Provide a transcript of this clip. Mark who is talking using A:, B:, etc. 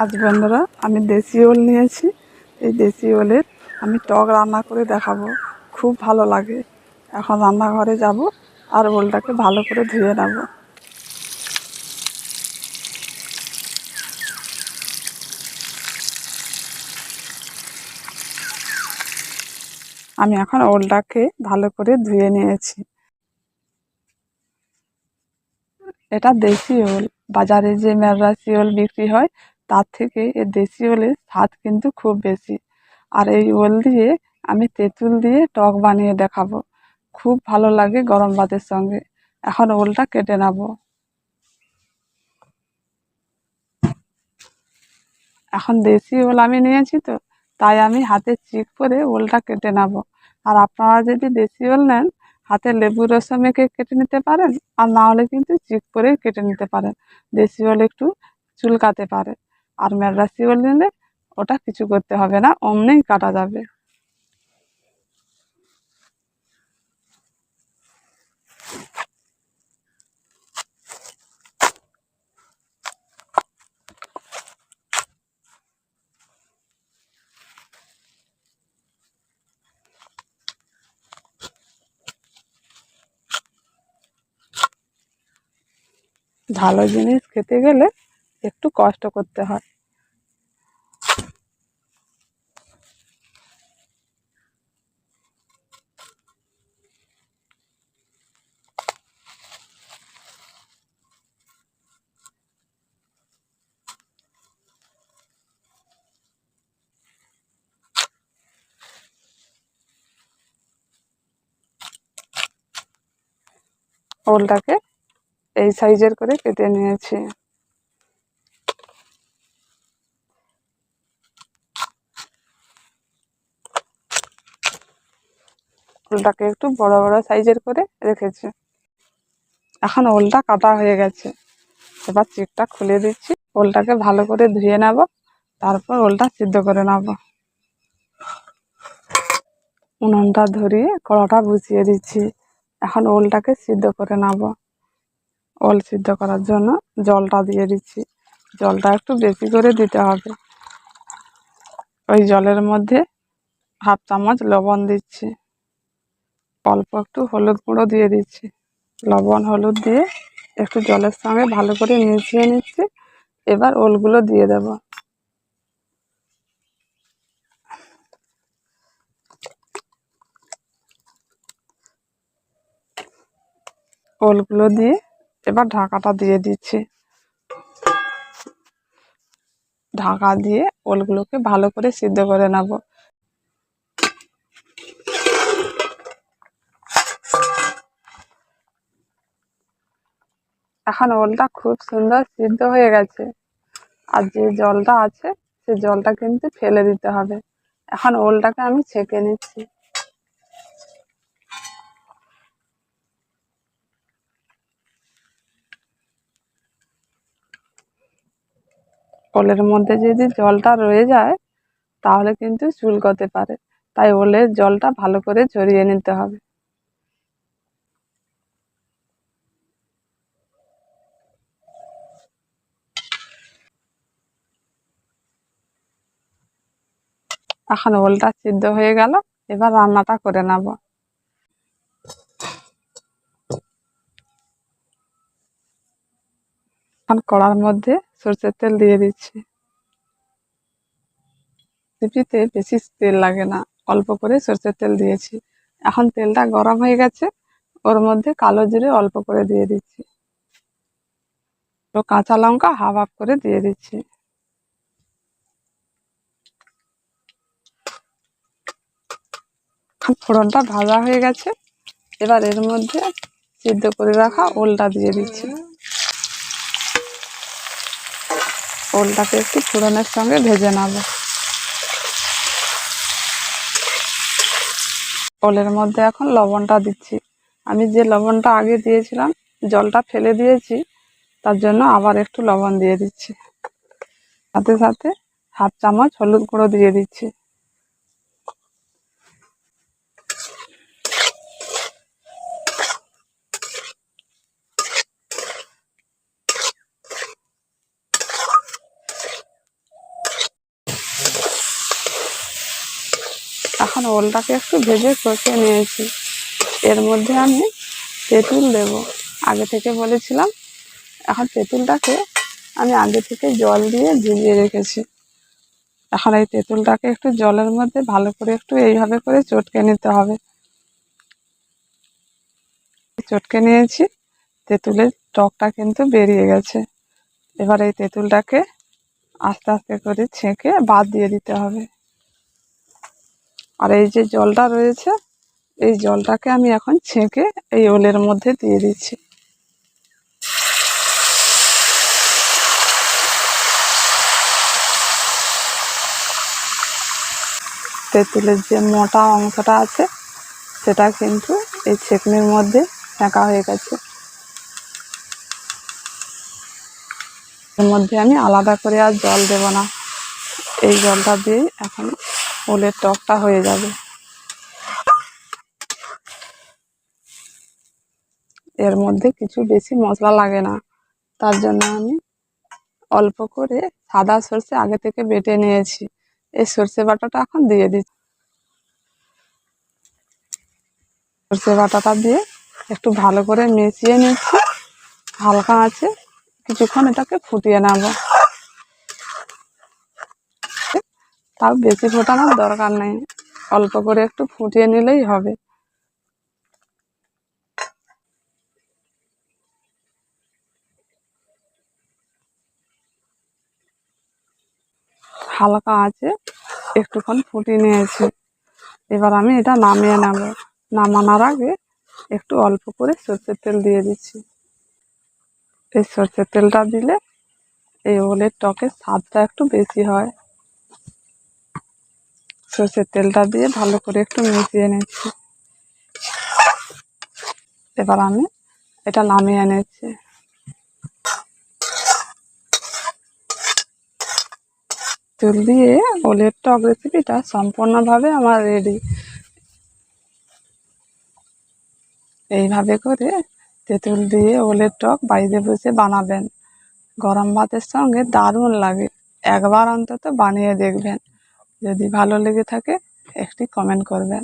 A: আজ বন্ধুরা আমি দেশি ওল নিয়েছি। এই দেশি ওলের আমি টক রান্না করে দেখাবো, খুব ভালো লাগে। এখন রান্নাঘরে যাব আর ওলটাকে ভালো করে ধুয়ে নেব। আমি এখন ওলটাকে ভালো করে ধুয়ে নিয়েছি। এটা দেশি ওল। বাজারে যে মেরাসি ওল বিক্রি হয় তার থেকে এই দেশি ওলের স্বাদ কিন্তু খুব বেশি। আর এই ওল দিয়ে আমি তেঁতুল দিয়ে টক বানিয়ে দেখাবো, খুব ভালো লাগে গরম ভাতের সঙ্গে। এখন ওলটা কেটে নেব। এখন দেশি ওল আমি নিয়েছি তো, তাই আমি হাতে চিক করে ওলটা কেটে নেব। আর আপনারা যদি দেশি ওল নেন, হাতে লেবুর রস মেখে কেটে নিতে পারেন, আর না হলে কিন্তু চিক করে কেটে নিতে পারেন। দেশি ওল একটু চুলকাতে পারে, আর মেরাসি ওল নিলে ওটা কিছু করতে হবে না, অমনিই কাটা যাবে। ভালো জিনিস খেতে গেলে একটু কষ্ট করতে হয়। ওলটাকে এই সাইজের করে কেটে নিয়েছি। ওলটাকে একটু বড় বড় সাইজের করে রেখেছি। এখন ওলটা কাটা হয়ে গেছে। এবার চিকটা খুলে দিচ্ছি। ওলটাকে ভালো করে ধুয়ে নেব, তারপর ওলটা সিদ্ধ করে নেব। উনুনটা ধরিয়ে কড়াটা বসিয়ে দিচ্ছি। এখন ওলটাকে সিদ্ধ করে নেব। ওল সিদ্ধ করার জন্য জলটা দিয়ে দিচ্ছি। জলটা একটু বেশি করে দিতে হবে। ওই জলের মধ্যে হাফ চামচ লবণ দিচ্ছি, অল্প একটু হলুদ গুঁড়ো দিয়ে দিচ্ছি। লবণ হলুদ দিয়ে একটু জলের সঙ্গে ভালো করে মিশিয়ে নিচ্ছি। এবার ওলগুলো দিয়ে দেব। ওলগুলো দিয়ে এবার ঢাকাটা দিয়ে দিচ্ছি। ঢাকা দিয়ে ওলগুলোকে ভালো করে সিদ্ধ করে নেব। এখন ওলটা খুব সুন্দর সিদ্ধ হয়ে গেছে। আর যে জলটা আছে সে জলটা কিন্তু ফেলে দিতে হবে। এখন ওলটাকে আমি ছেঁকে নিচ্ছি। ওলের মধ্যে যদি জলটা রয়ে যায় তাহলে কিন্তু চুলকোতে পারে, তাই ওলের জলটা ভালো করে ঝরিয়ে নিতে হবে। এখন ওলটা সিদ্ধ হয়ে গেল, এবার রান্নাটা করে নেব। এখন কড়ার মধ্যে সরষের তেল দিয়ে দিচ্ছি। রেসিপিতে বেশি তেল লাগে না, অল্প করে সরষের তেল দিয়েছি। এখন তেলটা গরম হয়ে গেছে, ওর মধ্যে কালো জিরে অল্প করে দিয়ে দিচ্ছি। তো কাঁচা লঙ্কা হাফ হাফ করে দিয়ে দিচ্ছি। ফোড়নটা ভাজা হয়ে গেছে, এবার এর মধ্যে সিদ্ধ করে রাখা ওলটা দিয়ে দিচ্ছি। ওলটাকে একটু ফোড়নের সঙ্গে ভেজে নেব। ওলের মধ্যে এখন লবণটা দিচ্ছি। আমি যে লবণটা আগে দিয়েছিলাম, জলটা ফেলে দিয়েছি, তার জন্য আবার একটু লবণ দিয়ে দিচ্ছি। সাথে সাথে হাফ চামচ হলুদ গুঁড়ো দিয়ে দিচ্ছি। এখন ওলটাকে একটু ভেজে কষে নিয়েছি। এর মধ্যে আমি তেঁতুল দেব, আগে থেকে বলেছিলাম। এখন তেঁতুলটাকে আমি আগে থেকে জল দিয়ে ভিজিয়ে রেখেছি। এখন এই তেঁতুলটাকে একটু জলের মধ্যে ভালো করে একটু এইভাবে করে চটকে নিতে হবে। চটকে নিয়েছি, তেঁতুলের টকটা কিন্তু বেরিয়ে গেছে। এবার এই তেঁতুলটাকে আস্তে আস্তে করে ছেঁকে বাদ দিয়ে দিতে হবে। আর এই যে জলটা রয়েছে, এই জলটাকে আমি এখন ছেঁকে এই ওলের মধ্যে দিয়ে দিচ্ছি। তেঁতুলের যে মোটা অংশটা আছে সেটা কিন্তু এই ছেঁকনির মধ্যে ছেঁকা হয়ে গেছে। এর মধ্যে আমি আলাদা করে আর জল দেব না, এই জলটা দিয়েই এখন ওলের টকটা হয়ে যাবে। এর মধ্যে কিছু বেশি মশলা লাগে না, তার জন্য আমি অল্প করে সাদা সর্ষে আগে থেকে বেটে নিয়েছি, এই সর্ষে বাটাটা এখন দিয়ে দিচ্ছি। সর্ষে বাটাটা দিয়ে একটু ভালো করে মিশিয়ে নিচ্ছি। হালকা আছে কিছুক্ষণ এটাকে ফুটিয়ে নেব। তাও বেশি ফোটানোর দরকার নেই, অল্প করে একটু ফুটিয়ে নিলেই হবে। হালকা আছে একটুক্ষণ ফুটিয়ে নিয়েছি। এবার আমি এটা নামিয়ে নেব। নামানোর আগে একটু অল্প করে সরষের তেল দিয়ে দিচ্ছি। এই সরষের তেলটা দিলে এই ওলের টকের স্বাদটা একটু বেশি হয়। সরষের তেলটা দিয়ে ভালো করে একটু মিশিয়ে নিচ্ছি। এবার আমি এটা নামিয়ে নিচ্ছি। তেল দিয়ে ওলের টক রেসিপিটা সম্পূর্ণভাবে আমার রেডি। এইভাবে করে তেঁতুল দিয়ে ওলের টক বাড়িতে বসে বানাবেন, গরম ভাতের সঙ্গে দারুণ লাগে। একবার অন্তত বানিয়ে দেখবেন। যদি ভালো লেগে থাকে একটি কমেন্ট করবেন।